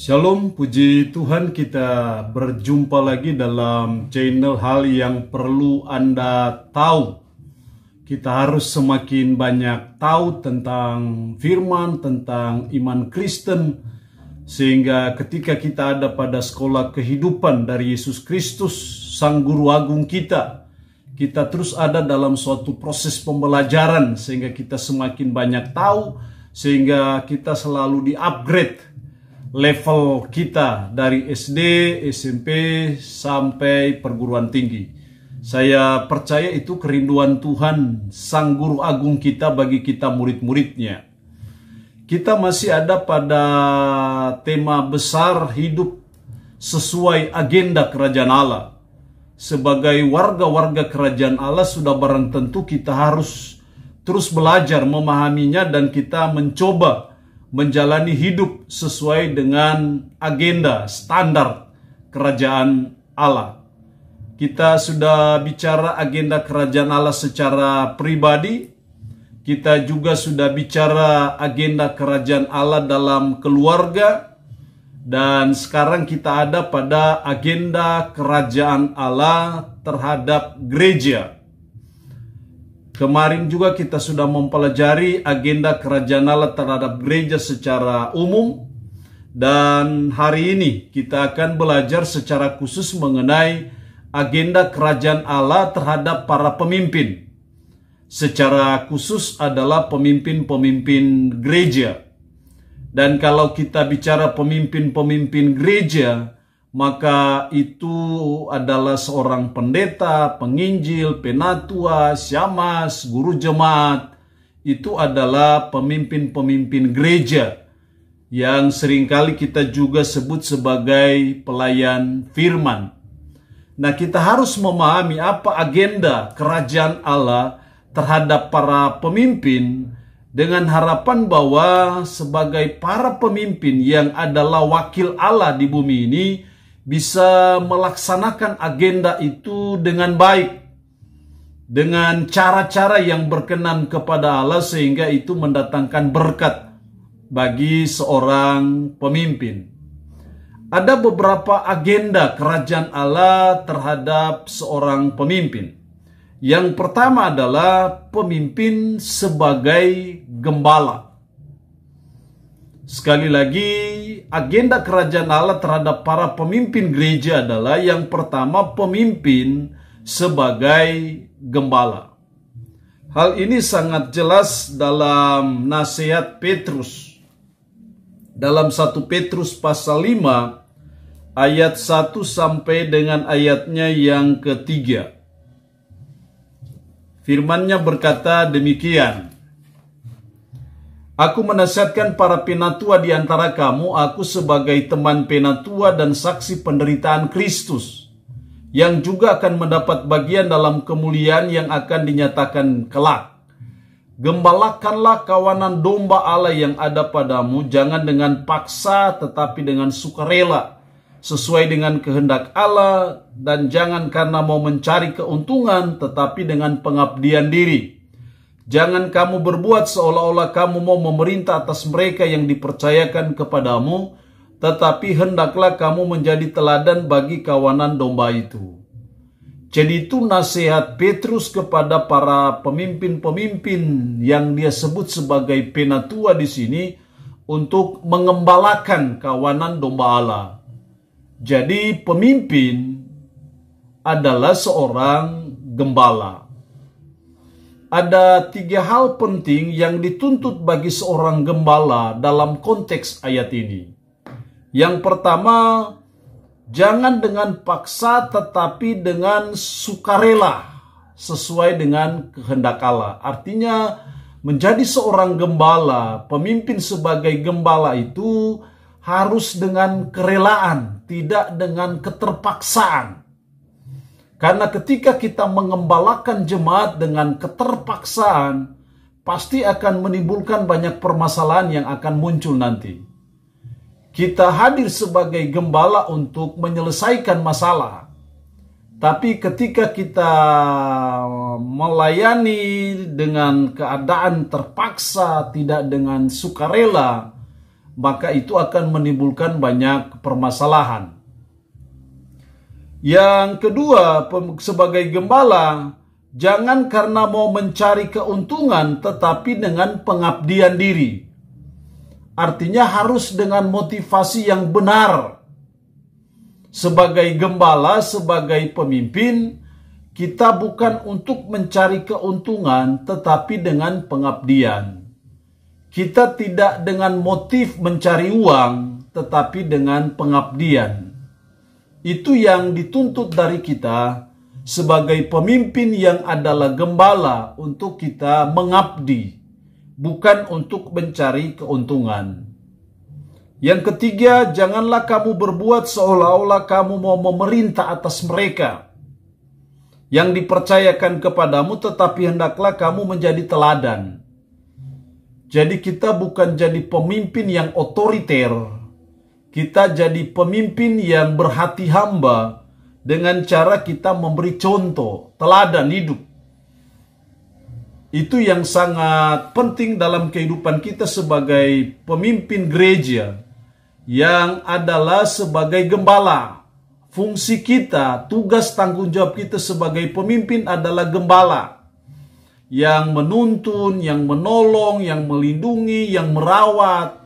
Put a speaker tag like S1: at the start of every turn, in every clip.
S1: Shalom, puji Tuhan, kita berjumpa lagi dalam channel hal yang perlu Anda tahu. Kita harus semakin banyak tahu tentang firman, tentang iman Kristen, sehingga ketika kita ada pada sekolah kehidupan dari Yesus Kristus, Sang Guru Agung kita terus ada dalam suatu proses pembelajaran, sehingga kita semakin banyak tahu, sehingga kita selalu di-upgrade level kita dari SD, SMP, sampai perguruan tinggi. Saya percaya itu kerinduan Tuhan, Sang Guru Agung kita bagi kita murid-muridnya. Kita masih ada pada tema besar hidup sesuai agenda kerajaan Allah. Sebagai warga-warga kerajaan Allah sudah barang tentu kita harus terus belajar memahaminya dan kita mencoba menjalani hidup sesuai dengan agenda standar kerajaan Allah. Kita sudah bicara agenda kerajaan Allah secara pribadi. Kita juga sudah bicara agenda kerajaan Allah dalam keluarga. Dan sekarang kita ada pada agenda kerajaan Allah terhadap gereja. Kemarin juga kita sudah mempelajari agenda kerajaan Allah terhadap gereja secara umum. Dan hari ini kita akan belajar secara khusus mengenai agenda kerajaan Allah terhadap para pemimpin. Secara khusus adalah pemimpin-pemimpin gereja. Dan kalau kita bicara pemimpin-pemimpin gereja, maka itu adalah seorang pendeta, penginjil, penatua, syamas, guru jemaat. Itu adalah pemimpin-pemimpin gereja yang seringkali kita juga sebut sebagai pelayan firman. Nah, kita harus memahami apa agenda kerajaan Allah terhadap para pemimpin dengan harapan bahwa sebagai para pemimpin yang adalah wakil Allah di bumi ini, bisa melaksanakan agenda itu dengan baik, dengan cara-cara yang berkenan kepada Allah, sehingga itu mendatangkan berkat bagi seorang pemimpin. Ada beberapa agenda kerajaan Allah terhadap seorang pemimpin. Yang pertama adalah pemimpin sebagai gembala. Sekali lagi, agenda kerajaan Allah terhadap para pemimpin gereja adalah yang pertama, pemimpin sebagai gembala. Hal ini sangat jelas dalam nasihat Petrus. Dalam 1 Petrus pasal 5 ayat 1 sampai dengan ayatnya yang ketiga. Firman-Nya berkata demikian. Aku menasihatkan para penatua di antara kamu, aku sebagai teman penatua dan saksi penderitaan Kristus, yang juga akan mendapat bagian dalam kemuliaan yang akan dinyatakan kelak. Gembalakanlah kawanan domba Allah yang ada padamu, jangan dengan paksa tetapi dengan sukarela, sesuai dengan kehendak Allah, dan jangan karena mau mencari keuntungan tetapi dengan pengabdian diri. Jangan kamu berbuat seolah-olah kamu mau memerintah atas mereka yang dipercayakan kepadamu, tetapi hendaklah kamu menjadi teladan bagi kawanan domba itu. Jadi itu nasihat Petrus kepada para pemimpin-pemimpin yang dia sebut sebagai penatua di sini untuk mengembalakan kawanan domba Allah. Jadi pemimpin adalah seorang gembala. Ada 3 hal penting yang dituntut bagi seorang gembala dalam konteks ayat ini. Yang pertama, jangan dengan paksa tetapi dengan sukarela, sesuai dengan kehendak Allah. Artinya, menjadi seorang gembala, pemimpin sebagai gembala itu harus dengan kerelaan, tidak dengan keterpaksaan. Karena ketika kita mengembalakan jemaat dengan keterpaksaan, pasti akan menimbulkan banyak permasalahan yang akan muncul nanti. Kita hadir sebagai gembala untuk menyelesaikan masalah. Tapi ketika kita melayani dengan keadaan terpaksa, tidak dengan sukarela, maka itu akan menimbulkan banyak permasalahan. Yang kedua, sebagai gembala, jangan karena mau mencari keuntungan tetapi dengan pengabdian diri. Artinya harus dengan motivasi yang benar. Sebagai gembala, sebagai pemimpin, kita bukan untuk mencari keuntungan tetapi dengan pengabdian. Kita tidak dengan motif mencari uang tetapi dengan pengabdian. Itu yang dituntut dari kita sebagai pemimpin yang adalah gembala, untuk kita mengabdi, bukan untuk mencari keuntungan. Yang ketiga, janganlah kamu berbuat seolah-olah kamu mau memerintah atas mereka yang dipercayakan kepadamu, tetapi hendaklah kamu menjadi teladan. Jadi kita bukan jadi pemimpin yang otoriter, kita jadi pemimpin yang berhati hamba dengan cara kita memberi contoh, teladan hidup. Itu yang sangat penting dalam kehidupan kita sebagai pemimpin gereja, yang adalah sebagai gembala. Fungsi kita, tugas tanggung jawab kita sebagai pemimpin adalah gembala. Yang menuntun, yang menolong, yang melindungi, yang merawat,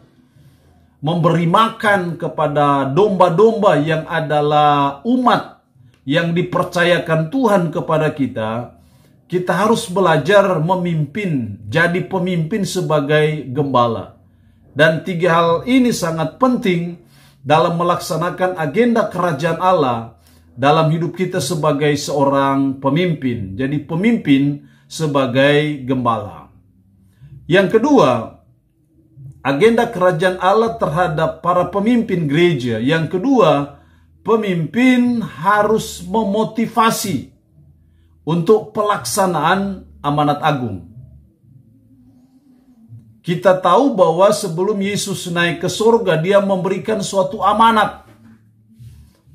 S1: memberi makan kepada domba-domba yang adalah umat yang dipercayakan Tuhan kepada kita. Kita harus belajar memimpin, jadi pemimpin sebagai gembala. Dan tiga hal ini sangat penting dalam melaksanakan agenda kerajaan Allah dalam hidup kita sebagai seorang pemimpin. Jadi pemimpin sebagai gembala. Yang kedua, agenda kerajaan Allah terhadap para pemimpin gereja. Yang kedua, pemimpin harus memotivasi untuk pelaksanaan amanat agung. Kita tahu bahwa sebelum Yesus naik ke surga, dia memberikan suatu amanat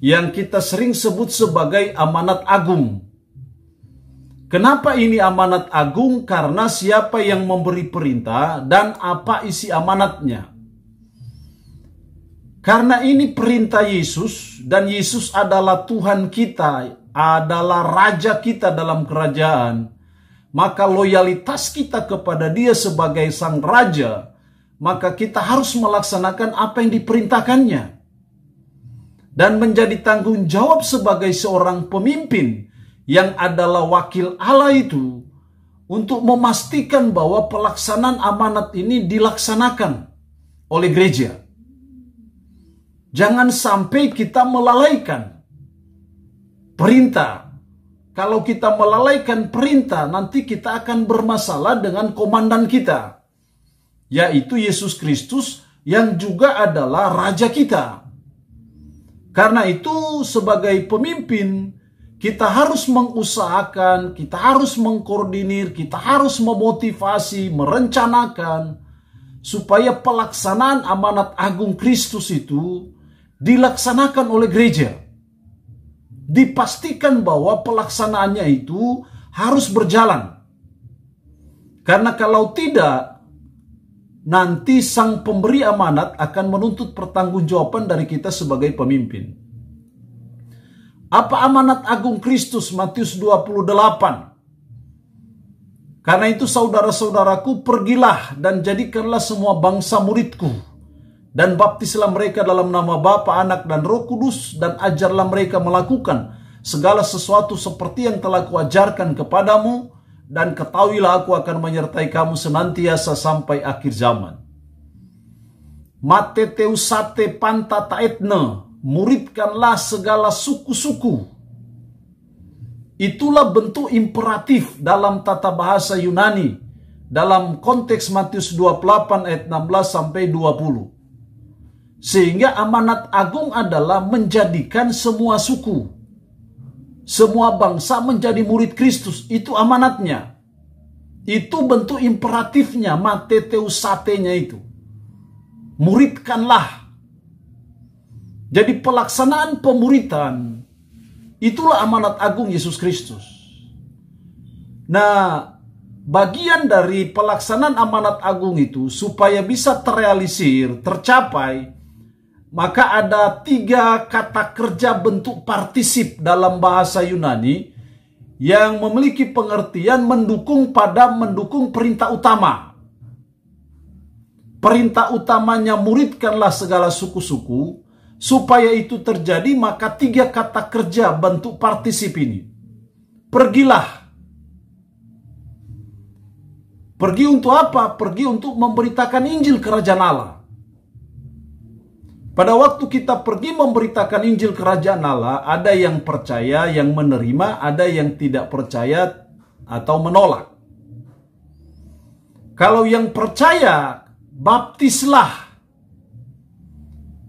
S1: yang kita sering sebut sebagai amanat agung. Kenapa ini amanat agung? Karena siapa yang memberi perintah dan apa isi amanatnya. Karena ini perintah Yesus, dan Yesus adalah Tuhan kita, adalah Raja kita dalam kerajaan, maka loyalitas kita kepada Dia sebagai Sang Raja, maka kita harus melaksanakan apa yang diperintahkannya. Dan menjadi tanggung jawab sebagai seorang pemimpin yang adalah wakil Allah itu, untuk memastikan bahwa pelaksanaan amanat ini dilaksanakan oleh gereja. Jangan sampai kita melalaikan perintah. Kalau kita melalaikan perintah, nanti kita akan bermasalah dengan komandan kita, yaitu Yesus Kristus yang juga adalah Raja kita. Karena itu sebagai pemimpin, kita harus mengusahakan, kita harus mengkoordinir, kita harus memotivasi, merencanakan, supaya pelaksanaan amanat agung Kristus itu dilaksanakan oleh gereja. Dipastikan bahwa pelaksanaannya itu harus berjalan. Karena kalau tidak, nanti sang pemberi amanat akan menuntut pertanggungjawaban dari kita sebagai pemimpin. Apa amanat agung Kristus? Matius 28. Karena itu saudara-saudaraku, pergilah dan jadikanlah semua bangsa muridku, dan baptislah mereka dalam nama Bapa, Anak, dan Roh Kudus, dan ajarlah mereka melakukan segala sesuatu seperti yang telah kuajarkan kepadamu, dan ketahuilah aku akan menyertai kamu senantiasa sampai akhir zaman. Mateteusate pantataetne, muridkanlah segala suku-suku. Itulah bentuk imperatif dalam tata bahasa Yunani dalam konteks Matius 28 ayat 16 sampai 20. Sehingga amanat agung adalah menjadikan semua suku, semua bangsa menjadi murid Kristus. Itu amanatnya. Itu bentuk imperatifnya, mateteusatenya itu. Muridkanlah. Jadi pelaksanaan pemuridan, itulah amanat agung Yesus Kristus. Nah, bagian dari pelaksanaan amanat agung itu supaya bisa terrealisir, tercapai, maka ada 3 kata kerja bentuk partisip dalam bahasa Yunani yang memiliki pengertian mendukung perintah utama. Perintah utamanya muridkanlah segala suku-suku. Supaya itu terjadi, maka 3 kata kerja bentuk partisip ini. Pergilah. Pergi untuk apa? Pergi untuk memberitakan Injil Kerajaan Allah. Pada waktu kita pergi memberitakan Injil Kerajaan Allah, ada yang percaya, yang menerima, ada yang tidak percaya atau menolak. Kalau yang percaya, baptislah.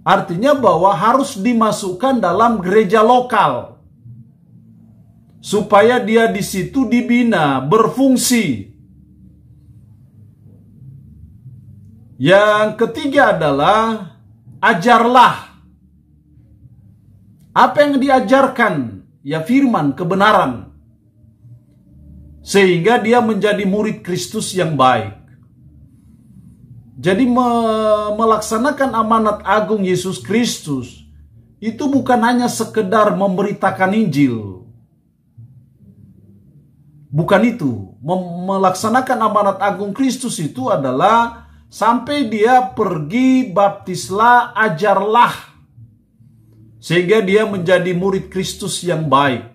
S1: Artinya bahwa harus dimasukkan dalam gereja lokal. Supaya dia di situ dibina, berfungsi. Yang ketiga adalah ajarlah. Apa yang diajarkan? Ya firman, kebenaran. Sehingga dia menjadi murid Kristus yang baik. Jadi melaksanakan amanat agung Yesus Kristus itu bukan hanya sekedar memberitakan Injil. Bukan itu. Melaksanakan amanat agung Kristus itu adalah sampai dia pergi, baptislah, ajarlah. Sehingga dia menjadi murid Kristus yang baik.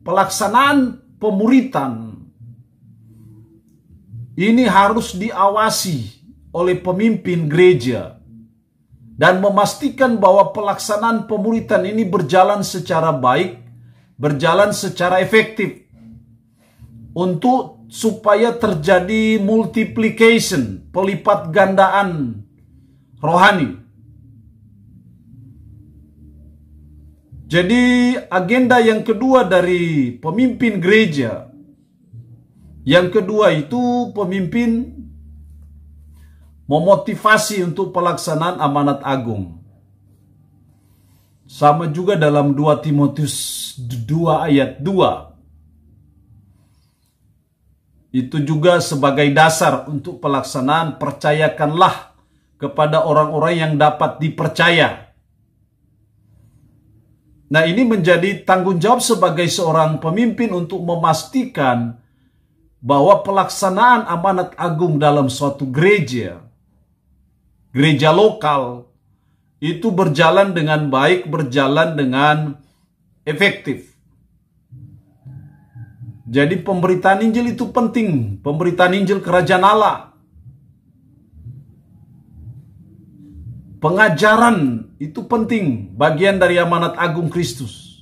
S1: Pelaksanaan pemuritan ini harus diawasi oleh pemimpin gereja dan memastikan bahwa pelaksanaan pemuritan ini berjalan secara baik, berjalan secara efektif untuk supaya terjadi multiplication, pelipat gandaan rohani. Jadi agenda yang kedua dari pemimpin gereja, yang kedua itu pemimpin memotivasi untuk pelaksanaan amanat agung. Sama juga dalam 2 Timotius 2 ayat 2. Itu juga sebagai dasar untuk pelaksanaan percayakanlah kepada orang-orang yang dapat dipercaya. Nah, ini menjadi tanggung jawab sebagai seorang pemimpin untuk memastikan bahwa pelaksanaan amanat agung dalam suatu gereja lokal itu berjalan dengan baik, berjalan dengan efektif. Jadi pemberitaan Injil itu penting, pemberitaan Injil Kerajaan Allah. Pengajaran itu penting, bagian dari amanat agung Kristus.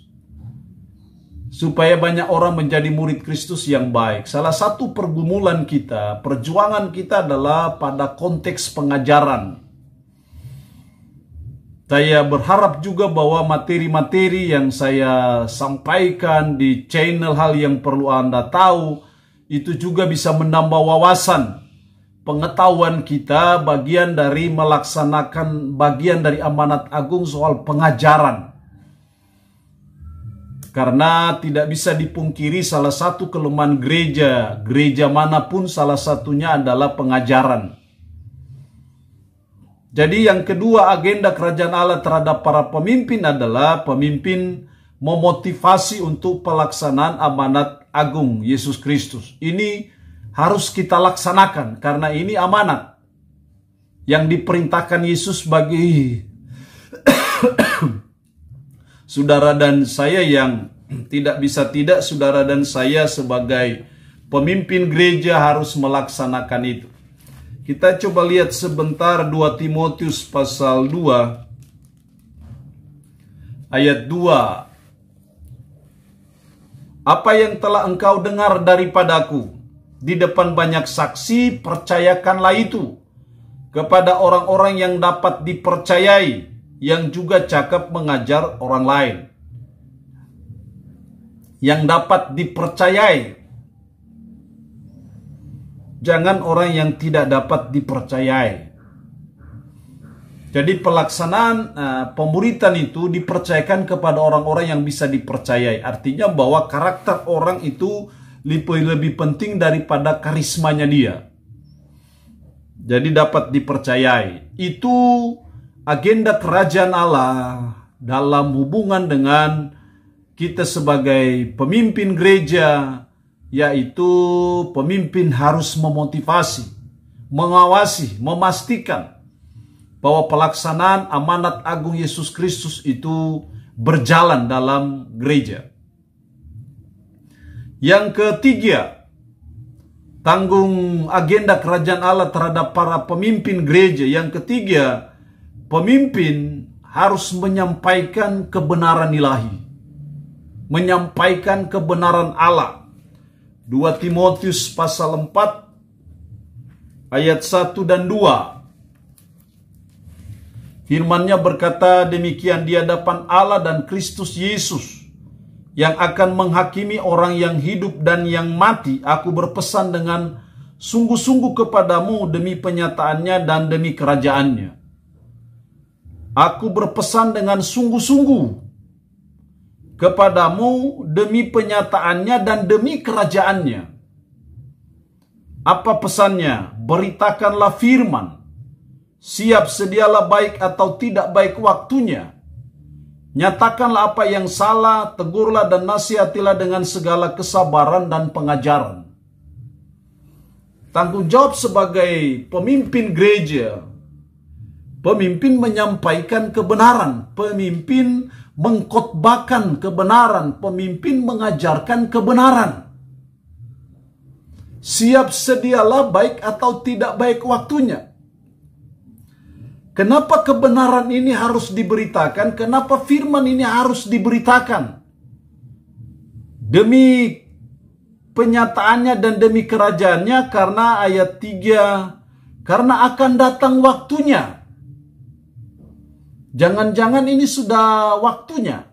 S1: Supaya banyak orang menjadi murid Kristus yang baik. Salah satu pergumulan kita, perjuangan kita adalah pada konteks pengajaran. Saya berharap juga bahwa materi-materi yang saya sampaikan di channel Hal Yang Perlu Anda Tahu itu juga bisa menambah wawasan, pengetahuan kita bagian dari melaksanakan bagian dari amanat agung soal pengajaran. Karena tidak bisa dipungkiri salah satu kelemahan gereja manapun salah satunya adalah pengajaran. Jadi yang kedua agenda kerajaan Allah terhadap para pemimpin adalah pemimpin memotivasi untuk pelaksanaan amanat agung Yesus Kristus. Ini harus kita laksanakan karena ini amanat yang diperintahkan Yesus bagi saudara dan saya yang tidak bisa tidak, saudara dan saya sebagai pemimpin gereja harus melaksanakan itu. Kita coba lihat sebentar 2 Timotius pasal 2 ayat 2. Apa yang telah engkau dengar daripadaku di depan banyak saksi, percayakanlah itu kepada orang-orang yang dapat dipercayai, yang juga cakap mengajar orang lain. Yang dapat dipercayai. Jangan orang yang tidak dapat dipercayai. Jadi pelaksanaan pemuritan itu dipercayakan kepada orang-orang yang bisa dipercayai. Artinya bahwa karakter orang itu lebih penting daripada karismanya dia. Jadi dapat dipercayai. Itu agenda kerajaan Allah dalam hubungan dengan kita sebagai pemimpin gereja, yaitu pemimpin harus memotivasi, mengawasi, memastikan bahwa pelaksanaan amanat agung Yesus Kristus itu berjalan dalam gereja. Yang ketiga, tanggung agenda kerajaan Allah terhadap para pemimpin gereja. Yang ketiga, pemimpin harus menyampaikan kebenaran ilahi, menyampaikan kebenaran Allah. 2 Timotius pasal 4 ayat 1 dan 2. Firman-Nya berkata demikian, di hadapan Allah dan Kristus Yesus yang akan menghakimi orang yang hidup dan yang mati, aku berpesan dengan sungguh-sungguh kepadamu demi penyataannya dan demi kerajaannya. Aku berpesan dengan sungguh-sungguh kepadamu demi penyataannya dan demi kerajaannya. Apa pesannya? Beritakanlah firman. Siap sedialah baik atau tidak baik waktunya. Nyatakanlah apa yang salah, tegurlah dan nasihatilah dengan segala kesabaran dan pengajaran. Tanggung jawab sebagai pemimpin gereja, pemimpin menyampaikan kebenaran, pemimpin mengkhotbahkan kebenaran, pemimpin mengajarkan kebenaran. Siap sedialah baik atau tidak baik waktunya. Kenapa kebenaran ini harus diberitakan? Kenapa firman ini harus diberitakan? Demi penyataannya dan demi kerajaannya, karena ayat 3, karena akan datang waktunya. Jangan-jangan ini sudah waktunya.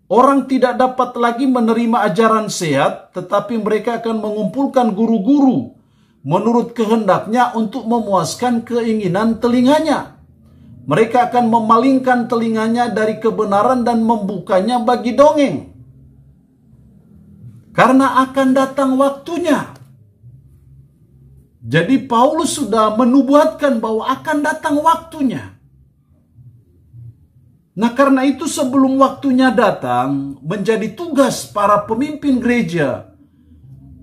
S1: Orang tidak dapat lagi menerima ajaran sehat, tetapi mereka akan mengumpulkan guru-guru menurut kehendaknya untuk memuaskan keinginan telinganya. Mereka akan memalingkan telinganya dari kebenaran dan membukanya bagi dongeng. Karena akan datang waktunya. Jadi Paulus sudah menubuatkan bahwa akan datang waktunya. Nah, karena itu sebelum waktunya datang, menjadi tugas para pemimpin gereja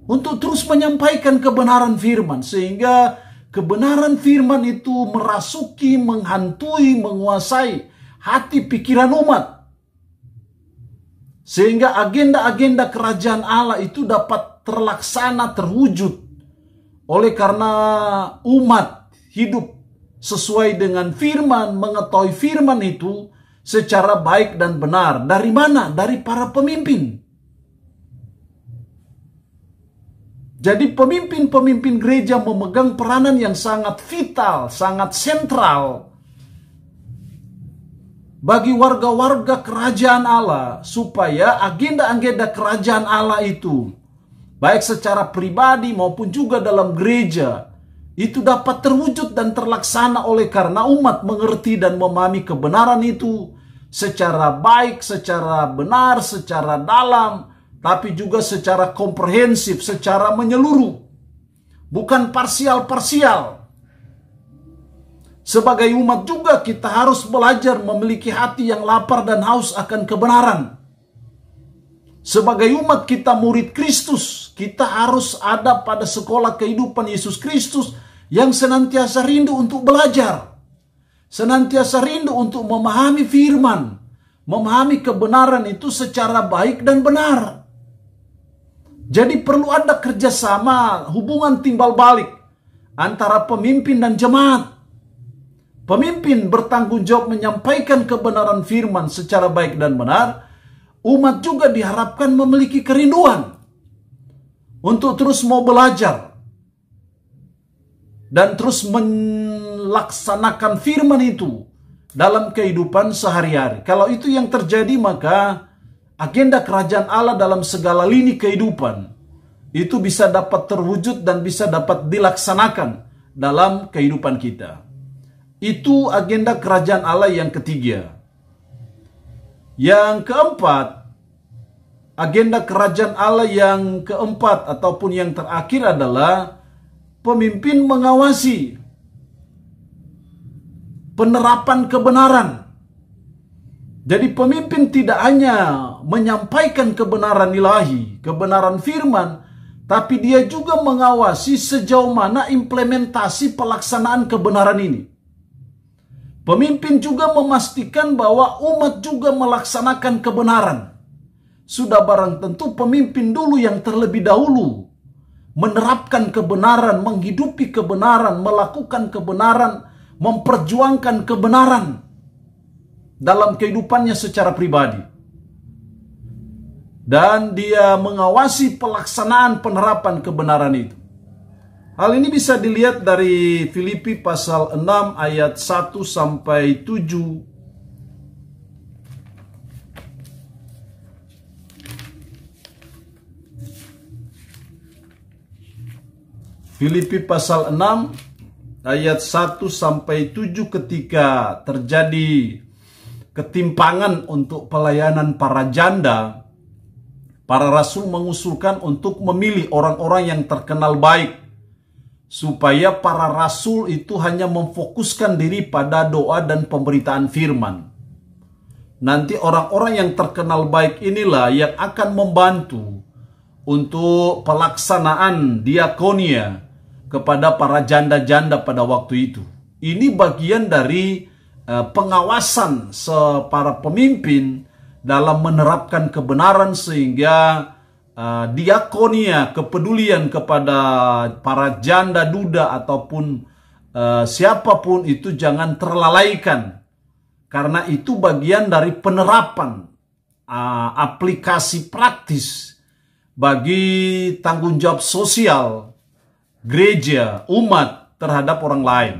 S1: untuk terus menyampaikan kebenaran firman, sehingga kebenaran firman itu merasuki, menghantui, menguasai hati pikiran umat. Sehingga agenda-agenda kerajaan Allah itu dapat terlaksana, terwujud. Oleh karena umat hidup sesuai dengan firman, mengetahui firman itu secara baik dan benar. Dari mana? Dari para pemimpin. Jadi pemimpin-pemimpin gereja memegang peranan yang sangat vital, sangat sentral bagi warga-warga kerajaan Allah, supaya agenda-agenda kerajaan Allah itu, baik secara pribadi maupun juga dalam gereja, itu dapat terwujud dan terlaksana oleh karena umat mengerti dan memahami kebenaran itu secara baik, secara benar, secara dalam, tapi juga secara komprehensif, secara menyeluruh. Bukan parsial-parsial. Sebagai umat juga kita harus belajar memiliki hati yang lapar dan haus akan kebenaran. Sebagai umat kita murid Kristus, kita harus ada pada sekolah kehidupan Yesus Kristus yang senantiasa rindu untuk belajar. Senantiasa rindu untuk memahami firman. Memahami kebenaran itu secara baik dan benar. Jadi perlu ada kerjasama, hubungan timbal balik antara pemimpin dan jemaat. Pemimpin bertanggung jawab menyampaikan kebenaran firman secara baik dan benar. Umat juga diharapkan memiliki kerinduan untuk terus mau belajar dan terus melaksanakan firman itu dalam kehidupan sehari-hari. Kalau itu yang terjadi, maka agenda kerajaan Allah dalam segala lini kehidupan itu bisa dapat terwujud dan bisa dapat dilaksanakan dalam kehidupan kita. Itu agenda kerajaan Allah yang ketiga. Yang keempat, agenda kerajaan Allah yang keempat ataupun yang terakhir adalah pemimpin mengawasi penerapan kebenaran. Jadi pemimpin tidak hanya menyampaikan kebenaran ilahi, kebenaran firman, tapi dia juga mengawasi sejauh mana implementasi pelaksanaan kebenaran ini. Pemimpin juga memastikan bahwa umat juga melaksanakan kebenaran. Sudah barang tentu pemimpin dulu yang terlebih dahulu menerapkan kebenaran, menghidupi kebenaran, melakukan kebenaran, memperjuangkan kebenaran dalam kehidupannya secara pribadi. Dan dia mengawasi pelaksanaan penerapan kebenaran itu. Hal ini bisa dilihat dari Filipi pasal 6 ayat 1 sampai 7. Filipi pasal 6 ayat 1 sampai 7, ketika terjadi ketimpangan untuk pelayanan para janda, para rasul mengusulkan untuk memilih orang-orang yang terkenal baik, supaya para rasul itu hanya memfokuskan diri pada doa dan pemberitaan firman. Nanti orang-orang yang terkenal baik inilah yang akan membantu untuk pelaksanaan diakonia kepada para janda-janda pada waktu itu. Ini bagian dari pengawasan para pemimpin dalam menerapkan kebenaran, sehingga diakonia, kepedulian kepada para janda, duda ataupun siapapun itu jangan terlalaikan, karena itu bagian dari penerapan aplikasi praktis bagi tanggung jawab sosial gereja, umat terhadap orang lain.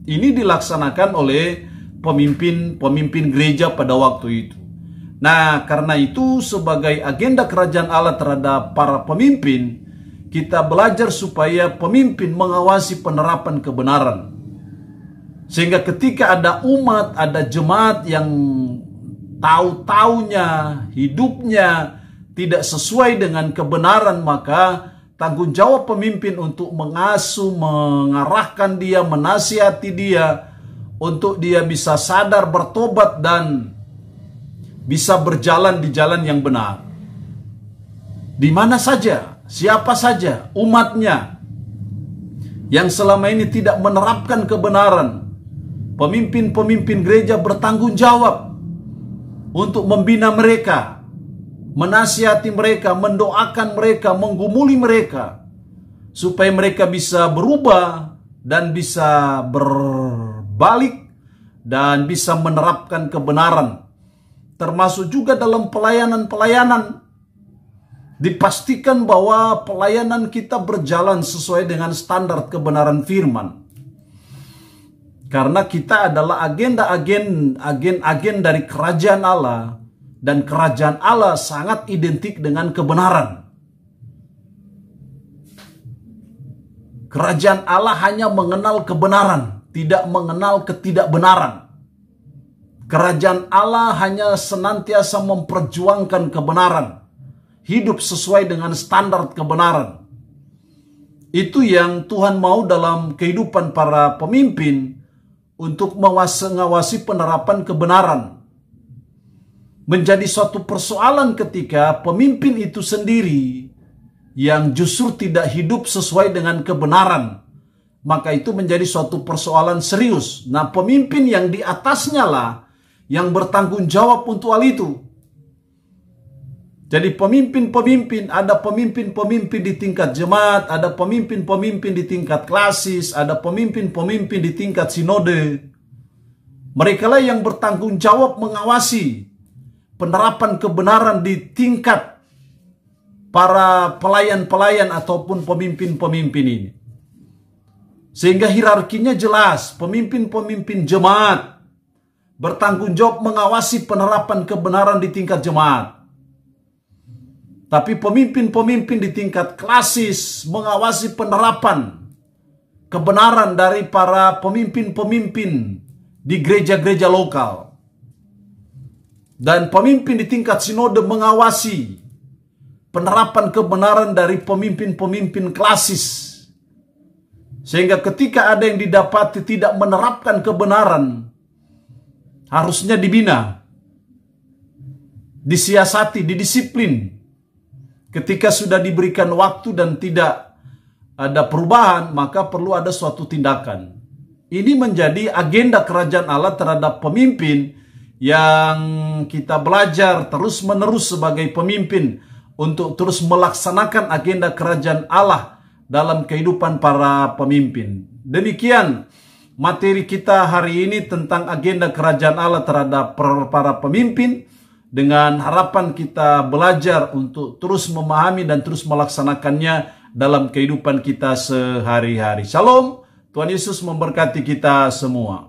S1: Ini dilaksanakan oleh pemimpin gereja pada waktu itu. Nah, karena itu sebagai agenda kerajaan Allah terhadap para pemimpin, kita belajar supaya pemimpin mengawasi penerapan kebenaran. Sehingga ketika ada umat, ada jemaat yang tahu-taunya, hidupnya tidak sesuai dengan kebenaran, maka tanggung jawab pemimpin untuk mengasuh, mengarahkan dia, menasihati dia, untuk dia bisa sadar, bertobat, dan bisa berjalan di jalan yang benar. Di mana saja, siapa saja umatnya yang selama ini tidak menerapkan kebenaran, pemimpin-pemimpin gereja bertanggung jawab untuk membina mereka, menasihati mereka, mendoakan mereka, menggumuli mereka, supaya mereka bisa berubah dan bisa berbalik dan bisa menerapkan kebenaran. Termasuk juga dalam pelayanan-pelayanan, dipastikan bahwa pelayanan kita berjalan sesuai dengan standar kebenaran firman. Karena kita adalah agen dari kerajaan Allah, dan kerajaan Allah sangat identik dengan kebenaran. Kerajaan Allah hanya mengenal kebenaran, tidak mengenal ketidakbenaran. Kerajaan Allah hanya senantiasa memperjuangkan kebenaran, hidup sesuai dengan standar kebenaran. Itu yang Tuhan mau dalam kehidupan para pemimpin, untuk mengawasi penerapan kebenaran. Menjadi suatu persoalan ketika pemimpin itu sendiri yang justru tidak hidup sesuai dengan kebenaran, maka itu menjadi suatu persoalan serius. Nah, pemimpin yang di atasnya lah yang bertanggung jawab untuk hal itu. Jadi pemimpin-pemimpin, ada pemimpin-pemimpin di tingkat jemaat, ada pemimpin-pemimpin di tingkat klasis, ada pemimpin-pemimpin di tingkat sinode. Mereka lah yang bertanggung jawab mengawasi penerapan kebenaran di tingkat para pelayan-pelayan ataupun pemimpin-pemimpin ini. Sehingga hierarkinya jelas, pemimpin-pemimpin jemaat bertanggung jawab mengawasi penerapan kebenaran di tingkat jemaat. Tapi pemimpin-pemimpin di tingkat klasis mengawasi penerapan kebenaran dari para pemimpin-pemimpin di gereja-gereja lokal. Dan pemimpin di tingkat sinode mengawasi penerapan kebenaran dari pemimpin-pemimpin klasis. Sehingga ketika ada yang didapati tidak menerapkan kebenaran, harusnya dibina, disiasati, didisiplin. Ketika sudah diberikan waktu dan tidak ada perubahan, maka perlu ada suatu tindakan. Ini menjadi agenda kerajaan Allah terhadap pemimpin yang kita belajar terus-menerus sebagai pemimpin untuk terus melaksanakan agenda kerajaan Allah dalam kehidupan para pemimpin. Demikian materi kita hari ini tentang agenda kerajaan Allah terhadap para pemimpin, dengan harapan kita belajar untuk terus memahami dan terus melaksanakannya dalam kehidupan kita sehari-hari. Shalom, Tuhan Yesus memberkati kita semua.